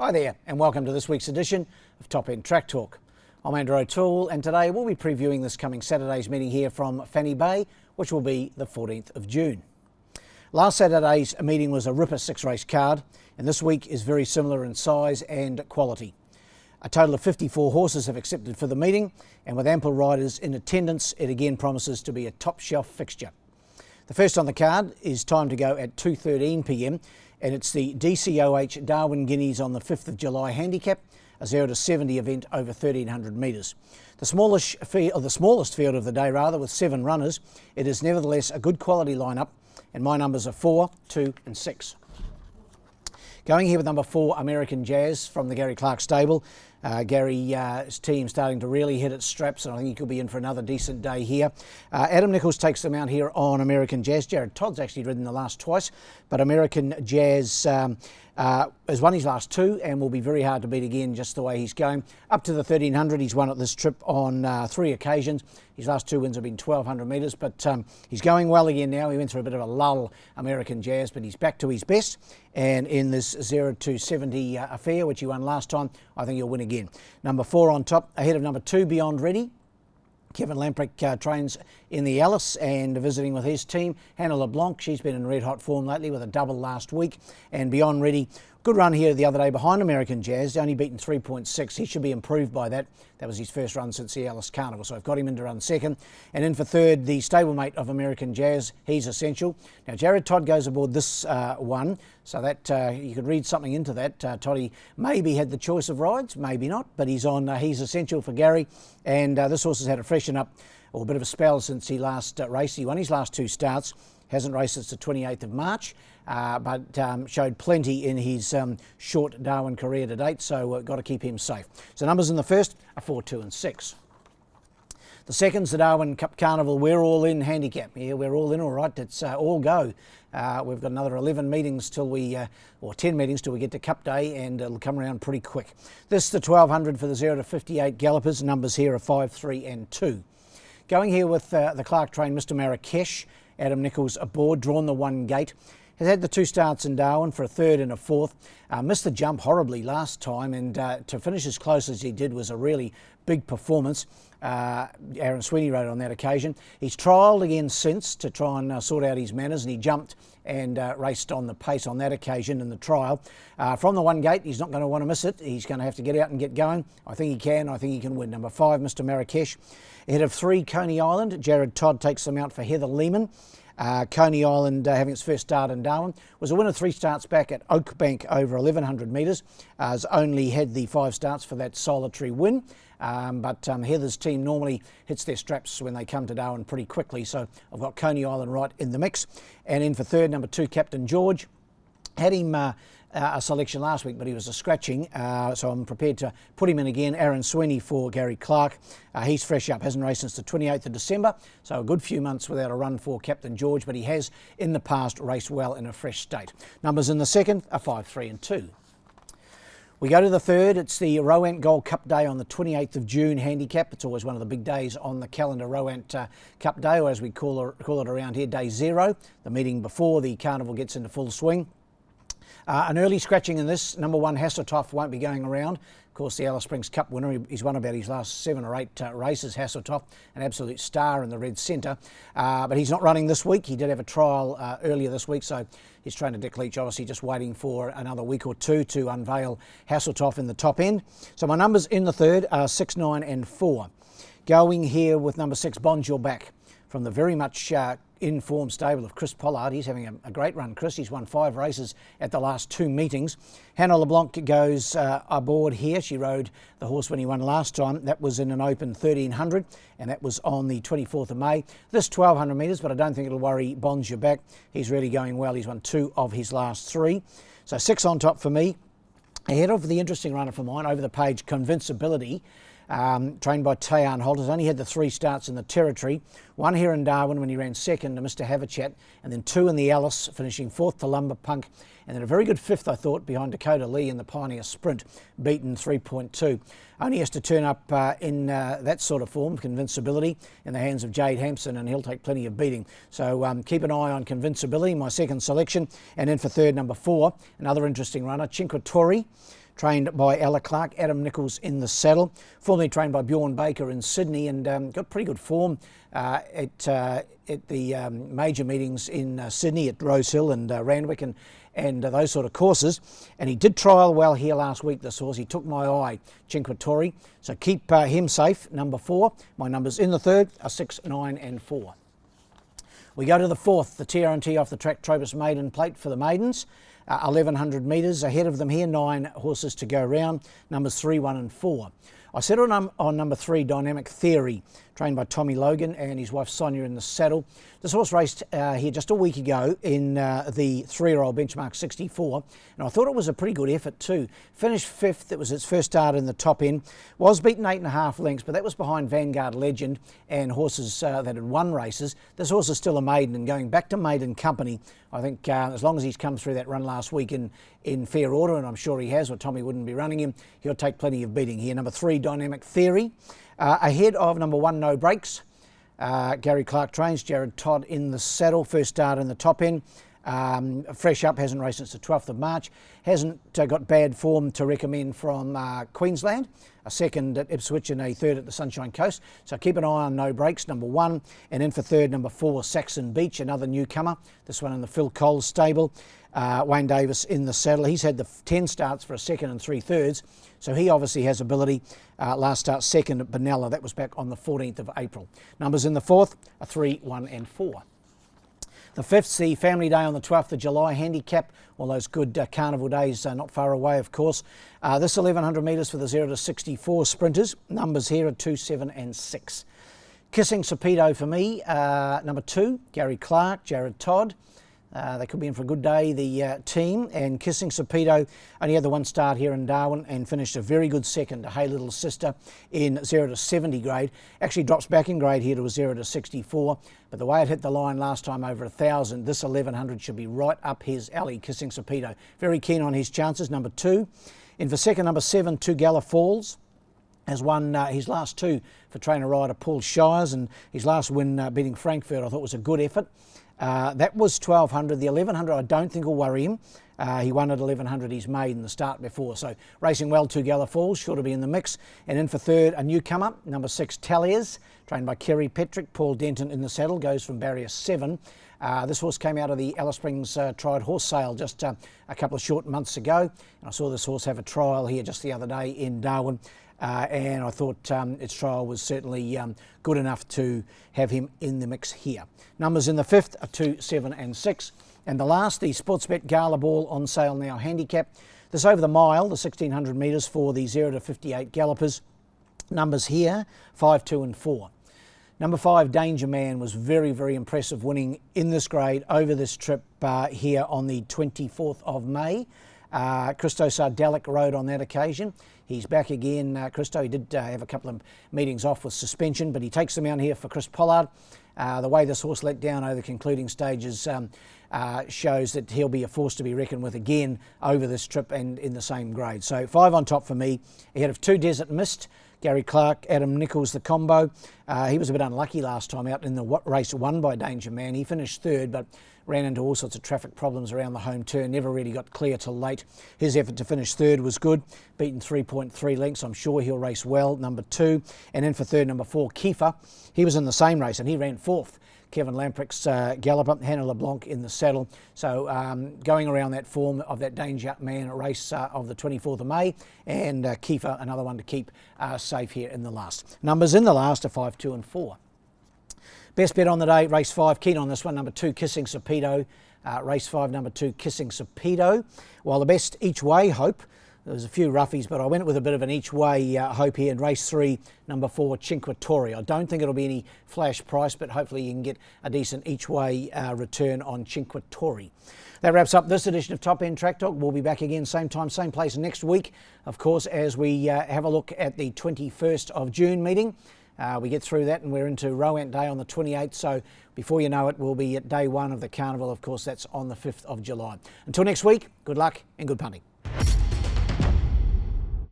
Hi there and welcome to this week's edition of Top End Track Talk. I'm Andrew O'Toole and today we'll be previewing this coming Saturday's meeting here from Fanny Bay, which will be the 14th of June. Last Saturday's meeting was a ripper 6-race card and this week is very similar in size and quality. A total of 54 horses have accepted for the meeting and with ample riders in attendance it again promises to be a top shelf fixture. The first on the card is time to go at 2:13 p.m. and it's the DCOH Darwin Guineas on the 5th of July handicap, a 0 to 70 event over 1,300 metres. The smallest field of the day with 7 runners, it is nevertheless a good quality lineup and my numbers are 4, 2 and 6. Going here with number 4, American Jazz from the Gary Clark stable. Gary's team starting to really hit its straps and I think he could be in for another decent day here. Adam Nichols takes them out here on American Jazz. Jared Todd's actually ridden the last twice, but American Jazz has won his last 2 and will be very hard to beat again just the way he's going. Up to the 1,300 he's won at this trip on 3 occasions. His last 2 wins have been 1,200 metres, but he's going well again now. He went through a bit of a lull, American Jazz, but he's back to his best. And in this 0 to 70 affair, which he won last time, I think he'll win again. Number 4 on top, ahead of number 2, Beyond Ready. Kevin Lamprick trains in the Alice and visiting with his team. Hannah LeBlanc, she's been in red hot form lately with a double last week. And Beyond Ready, good run here the other day behind American Jazz, only beaten 3.6. He should be improved by that. That was his first run since the Alice Carnival, so I've got him in to run second. And in for third, the stablemate of American Jazz, He's Essential. Now Jared Todd goes aboard this one, so that you could read something into that. Toddy maybe had the choice of rides, maybe not, but he's on He's Essential for Gary. And this horse has had a freshen up, or a bit of a spell since he last raced. He won his last 2 starts. Hasn't raced since the 28th of March, but showed plenty in his short Darwin career to date, so got to keep him safe. So numbers in the first are 4, 2 and 6. The second's the Darwin Cup Carnival We're All In handicap. Yeah, we're all in, all right. It's all go. We've got another 11 meetings till we, or 10 meetings till we get to Cup Day, and it'll come around pretty quick. This is the 1,200 for the 0 to 58 gallopers. Numbers here are 5, 3 and 2. Going here with the Clark train, Mr. Marrakesh. Adam Nichols aboard, drawn the 1 gate. Has had the 2 starts in Darwin for a 3rd and a 4th. Missed the jump horribly last time, and to finish as close as he did was a really big performance. Aaron Sweeney rode on that occasion. He's trialled again since to try and sort out his manners, and he jumped and raced on the pace on that occasion in the trial. From the 1 gate, he's not going to want to miss it. He's going to have to get out and get going. I think he can. I think he can win. Number 5, Mr. Marrakesh. Ahead of 3, Coney Island. Jared Todd takes them out for Heather Lehman. Coney Island, having its first start in Darwin, was a winner 3 starts back at Oakbank over 1,100 metres. Has only had the 5 starts for that solitary win. But Heather's team normally hits their straps when they come to Darwin pretty quickly, so I've got Coney Island right in the mix. And in for third, number 2, Captain George. Had him a selection last week, but he was a scratching, so I'm prepared to put him in again. Aaron Sweeney for Gary Clark. He's fresh up, hasn't raced since the 28th of December, so a good few months without a run for Captain George, but he has in the past raced well in a fresh state. Numbers in the second are 5, 3 and 2. We go to the third. It's the Rowant Gold Cup Day on the 28th of June handicap. It's always one of the big days on the calendar, Rowant Cup Day, or as we call it around here, Day 0, the meeting before the carnival gets into full swing. An early scratching in this, number 1, Hasseltoff won't be going around. Of course, the Alice Springs Cup winner, he's won about his last 7 or 8 races, Hasseltoff, an absolute star in the red centre. But he's not running this week. He did have a trial earlier this week, so his trainer Dick Leach obviously just waiting for another week or 2 to unveil Hasseltoff in the top end. So my numbers in the third are 6, 9 and 4. Going here with number 6, Bonds Your Back, from the very much in-form stable of Chris Pollard. He's having a great run, Chris. He's won 5 races at the last 2 meetings. Hannah LeBlanc goes aboard here. She rode the horse when he won last time. That was in an open 1,300, and that was on the 24th of May. This 1,200 metres, but I don't think it'll worry Bonds Your Back. He's really going well. He's won 2 of his last 3. So 6 on top for me. Ahead of the interesting runner for mine, over the page, Convincibility. Trained by Tayan Holt, has only had the 3 starts in the territory. 1 here in Darwin when he ran second to Mr. Havachat, and then 2 in the Alice, finishing 4th to Lumber Punk, and then a very good 5th, I thought, behind Dakota Lee in the Pioneer Sprint, beaten 3.2. Only has to turn up in that sort of form, Convincibility, in the hands of Jade Hampson, and he'll take plenty of beating. So keep an eye on Convincibility, my second selection. And then for third, number 4, another interesting runner, Cinque Torre. trained by Ella Clark. Adam Nichols in the saddle, formerly trained by Bjorn Baker in Sydney, and got pretty good form at the major meetings in Sydney at Rose Hill and Randwick and those sort of courses. And he did trial well here last week, this horse. He took my eye, Cinque Torre. So keep him safe, number 4. My numbers in the third are 6, 9 and 4. We go to the fourth, the TRNT off the track Tropus Maiden Plate for the maidens. 1,100 metres ahead of them here, 9 horses to go round, numbers 3, 1 and 4. I set on number 3, Dynamic Theory, trained by Tommy Logan and his wife Sonia in the saddle. This horse raced here just a week ago in the 3-year-old benchmark 64, and I thought it was a pretty good effort too. Finished 5th, it was its first start in the top end, was beaten 8.5 lengths, but that was behind Vanguard Legend and horses that had won races. This horse is still a maiden, and going back to maiden company, I think as long as he's come through that run last week in fair order, and I'm sure he has, or Tommy wouldn't be running him, he'll take plenty of beating here. Number 3, Dynamic Theory, ahead of number 1, No Breaks. Gary Clark trains, Jared Todd in the saddle, first start in the top end. Fresh up, hasn't raced since the 12th of March. Hasn't got bad form to recommend from Queensland. A second at Ipswich and a third at the Sunshine Coast. So keep an eye on No Breaks, number 1. And in for third, number 4, Saxon Beach, another newcomer. This one in the Phil Coles stable. Wayne Davis in the saddle. He's had the 10 starts for a second and 3/3. So he obviously has ability. Last start second at Benalla. That was back on the 14th of April. Numbers in the fourth are 3, 1 and 4. The fifth, the Family Day on the 12th of July handicap. All those good carnival days not far away, of course. This 1,100 metres for the 0 to 64 sprinters. Numbers here are 2, 7 and 6. Kissing Sapedo for me. Number 2, Gary Clark, Jared Todd. They could be in for a good day, the team. And Kissing Sapedo only had the 1 start here in Darwin and finished a very good second to Hey Little Sister in 0 to 70 grade. Actually drops back in grade here to a 0 to 64. But the way it hit the line last time over 1,000, this 1,100 should be right up his alley, Kissing Sapedo. Very keen on his chances. Number 2. In for second, number 7, Tugala Falls. Has won his last 2 for trainer rider Paul Shires, and his last win beating Frankfurt I thought was a good effort. That was 1,200. The 1,100 I don't think will worry him. He won at 1,100 he's made in the start before. So racing well, Tugala Falls, sure to be in the mix. And in for third, a newcomer, number 6, Talliers, trained by Kerry Petrick. Paul Denton in the saddle, goes from barrier 7. This horse came out of the Alice Springs Tried Horse Sale just a couple of short months ago. And I saw this horse have a trial here just the other day in Darwin. And I thought its trial was certainly good enough to have him in the mix here. Numbers in the fifth are 2, 7 and 6. And the last, the Sportsbet Gala Ball on sale now handicap. This over the mile, the 1,600 metres for the 0 to 58 gallopers. Numbers here, 5, 2 and 4. Number 5, Danger Man, was very, very impressive, winning in this grade over this trip here on the 24th of May. Christo Sardalic rode on that occasion. He's back again, Christo. He did have a couple of meetings off with suspension, but he takes them out here for Chris Pollard. The way this horse let down over the concluding stages shows that he'll be a force to be reckoned with again over this trip and in the same grade. So 5 on top for me. Ahead of 2, Desert Mist, Gary Clark, Adam Nichols, the combo. He was a bit unlucky last time out in the race won by Danger Man. He finished third, but ran into all sorts of traffic problems around the home turn, never really got clear till late. His effort to finish third was good, beaten 3.3 lengths. I'm sure he'll race well, number 2. And in for third, number 4, Kiefer. He was in the same race and he ran 4th. Kevin Lamprecht's galloper, Hannah LeBlanc in the saddle. So going around that form of that Danger Man race of the 24th of May, and Kiefer, another one to keep safe here in the last. Numbers in the last are 5, 2 and 4. Best bet on the day, race 5, keen on this one, number 2, Kissing Sapedo. Race 5, number 2, Kissing Sapedo. While the best each way hope, there's a few roughies, but I went with a bit of an each way hope here in race 3, number 4, Cinque Torre. I don't think it'll be any flash price, but hopefully you can get a decent each way return on Cinque Torre. That wraps up this edition of Top End Track Talk. We'll be back again same time, same place next week, of course, as we have a look at the 21st of June meeting. We get through that and we're into Rowant Day on the 28th, so before you know it, we'll be at day 1 of the carnival. Of course, that's on the 5th of July. Until next week, good luck and good punting.